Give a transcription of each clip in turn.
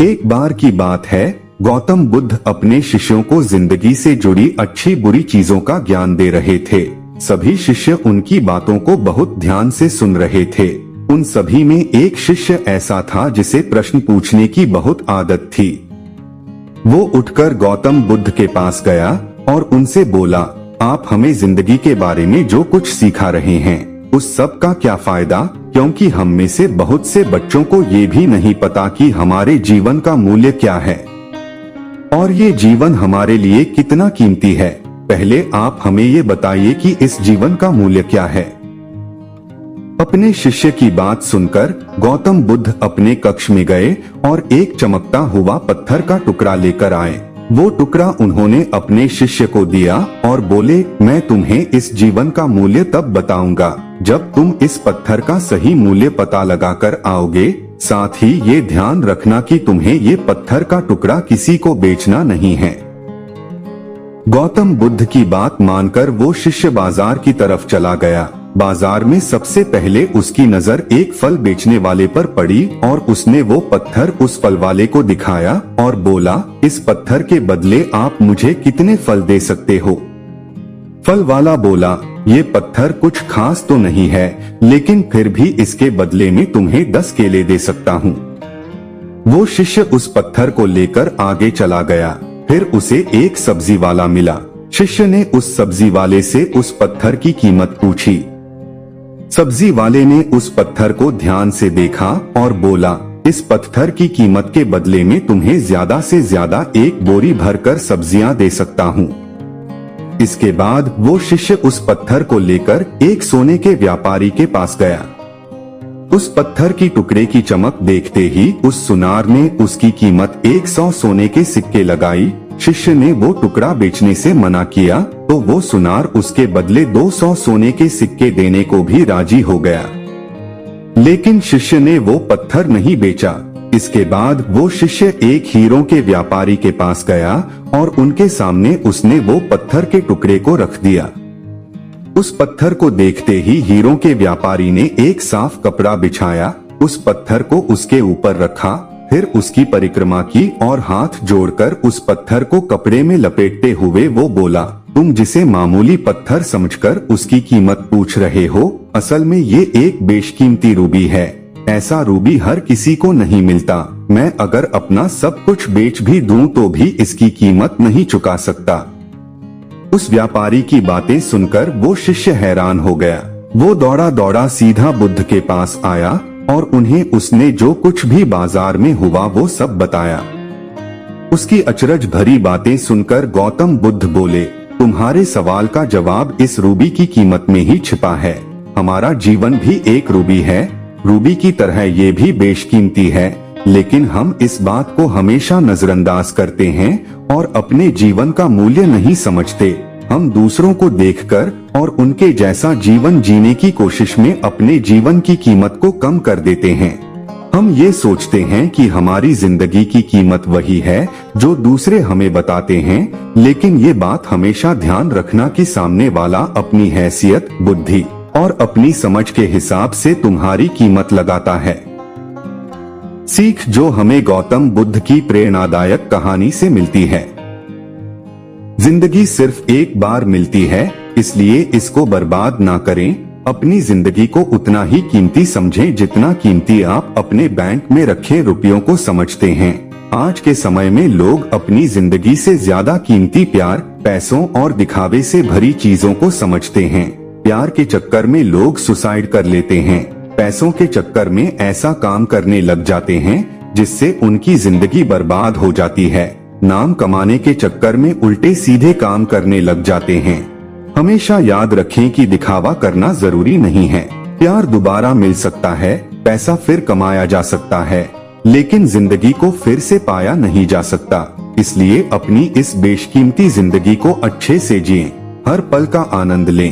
एक बार की बात है, गौतम बुद्ध अपने शिष्यों को जिंदगी से जुड़ी अच्छी बुरी चीजों का ज्ञान दे रहे थे। सभी शिष्य उनकी बातों को बहुत ध्यान से सुन रहे थे। उन सभी में एक शिष्य ऐसा था जिसे प्रश्न पूछने की बहुत आदत थी। वो उठकर गौतम बुद्ध के पास गया और उनसे बोला, आप हमें जिंदगी के बारे में जो कुछ सिखा रहे हैं उस सब का क्या फायदा, क्योंकि हम में से बहुत से बच्चों को ये भी नहीं पता कि हमारे जीवन का मूल्य क्या है और ये जीवन हमारे लिए कितना कीमती है। पहले आप हमें ये बताइए कि इस जीवन का मूल्य क्या है। अपने शिष्य की बात सुनकर गौतम बुद्ध अपने कक्ष में गए और एक चमकता हुआ पत्थर का टुकड़ा लेकर आए। वो टुकड़ा उन्होंने अपने शिष्य को दिया और बोले, मैं तुम्हें इस जीवन का मूल्य तब बताऊंगा जब तुम इस पत्थर का सही मूल्य पता लगाकर आओगे। साथ ही ये ध्यान रखना कि तुम्हें ये पत्थर का टुकड़ा किसी को बेचना नहीं है। गौतम बुद्ध की बात मानकर वो शिष्य बाजार की तरफ चला गया। बाजार में सबसे पहले उसकी नजर एक फल बेचने वाले पर पड़ी और उसने वो पत्थर उस फल वाले को दिखाया और बोला, इस पत्थर के बदले आप मुझे कितने फल दे सकते हो। फल वाला बोला, ये पत्थर कुछ खास तो नहीं है, लेकिन फिर भी इसके बदले में तुम्हें 10 केले दे सकता हूँ। वो शिष्य उस पत्थर को लेकर आगे चला गया। फिर उसे एक सब्जी वाला मिला। शिष्य ने उस सब्जी वाले से उस पत्थर की कीमत पूछी। सब्जी वाले ने उस पत्थर को ध्यान से देखा और बोला, इस पत्थर की कीमत के बदले में तुम्हें ज्यादा से ज्यादा एक बोरी भरकर सब्जियां दे सकता हूँ। इसके बाद वो शिष्य उस पत्थर को लेकर एक सोने के व्यापारी के पास गया। उस पत्थर की टुकड़े की चमक देखते ही उस सुनार ने उसकी कीमत 100 सोने के सिक्के लगाई। शिष्य ने वो टुकड़ा बेचने से मना किया तो वो सुनार उसके बदले 200 सोने के सिक्के देने को भी राजी हो गया, लेकिन शिष्य ने वो पत्थर नहीं बेचा। इसके बाद वो शिष्य एक हीरों के व्यापारी के पास गया और उनके सामने उसने वो पत्थर के टुकड़े को रख दिया। उस पत्थर को देखते ही हीरों के व्यापारी ने एक साफ कपड़ा बिछाया, उस पत्थर को उसके ऊपर रखा, फिर उसकी परिक्रमा की और हाथ जोड़कर उस पत्थर को कपड़े में लपेटते हुए वो बोला, तुम जिसे मामूली पत्थर समझकर उसकी कीमत पूछ रहे हो, असल में ये एक बेशकीमती रूबी है। ऐसा रूबी हर किसी को नहीं मिलता। मैं अगर अपना सब कुछ बेच भी दूं तो भी इसकी कीमत नहीं चुका सकता। उस व्यापारी की बातें सुनकर वो शिष्य हैरान हो गया। वो दौड़ा दौड़ा सीधा बुद्ध के पास आया और उन्हें उसने जो कुछ भी बाजार में हुआ वो सब बताया। उसकी अचरज भरी बातें सुनकर गौतम बुद्ध बोले, तुम्हारे सवाल का जवाब इस रूबी की कीमत में ही छिपा है। हमारा जीवन भी एक रूबी है, रूबी की तरह ये भी बेशकीमती है, लेकिन हम इस बात को हमेशा नजरअंदाज करते हैं और अपने जीवन का मूल्य नहीं समझते। हम दूसरों को देखकर और उनके जैसा जीवन जीने की कोशिश में अपने जीवन की कीमत को कम कर देते हैं। हम ये सोचते हैं कि हमारी जिंदगी की कीमत वही है जो दूसरे हमें बताते हैं, लेकिन ये बात हमेशा ध्यान रखना कि सामने वाला अपनी हैसियत, बुद्धि और अपनी समझ के हिसाब से तुम्हारी कीमत लगाता है। सीख जो हमें गौतम बुद्ध की प्रेरणादायक कहानी से मिलती है। जिंदगी सिर्फ एक बार मिलती है, इसलिए इसको बर्बाद ना करें। अपनी जिंदगी को उतना ही कीमती समझें जितना कीमती आप अपने बैंक में रखे रुपयों को समझते हैं। आज के समय में लोग अपनी जिंदगी से ज्यादा कीमती प्यार, पैसों और दिखावे से भरी चीजों को समझते हैं। प्यार के चक्कर में लोग सुसाइड कर लेते हैं। पैसों के चक्कर में ऐसा काम करने लग जाते हैं जिससे उनकी जिंदगी बर्बाद हो जाती है। नाम कमाने के चक्कर में उल्टे सीधे काम करने लग जाते हैं। हमेशा याद रखें कि दिखावा करना जरूरी नहीं है। प्यार दोबारा मिल सकता है, पैसा फिर कमाया जा सकता है, लेकिन जिंदगी को फिर से पाया नहीं जा सकता। इसलिए अपनी इस बेशकीमती जिंदगी को अच्छे से जिएं, हर पल का आनंद लें।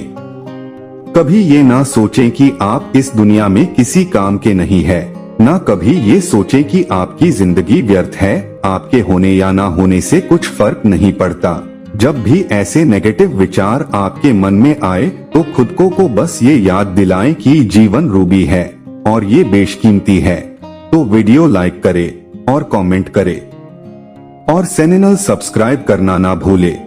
कभी ये ना सोचें कि आप इस दुनिया में किसी काम के नहीं है, ना कभी ये सोचें कि आपकी जिंदगी व्यर्थ है। आपके होने या ना होने से कुछ फर्क नहीं पड़ता। जब भी ऐसे नेगेटिव विचार आपके मन में आए तो खुद को बस ये याद दिलाएं कि जीवन रूबी है और ये बेशकीमती है। तो वीडियो लाइक करें और कमेंट करें और चैनल सब्सक्राइब करना ना भूले।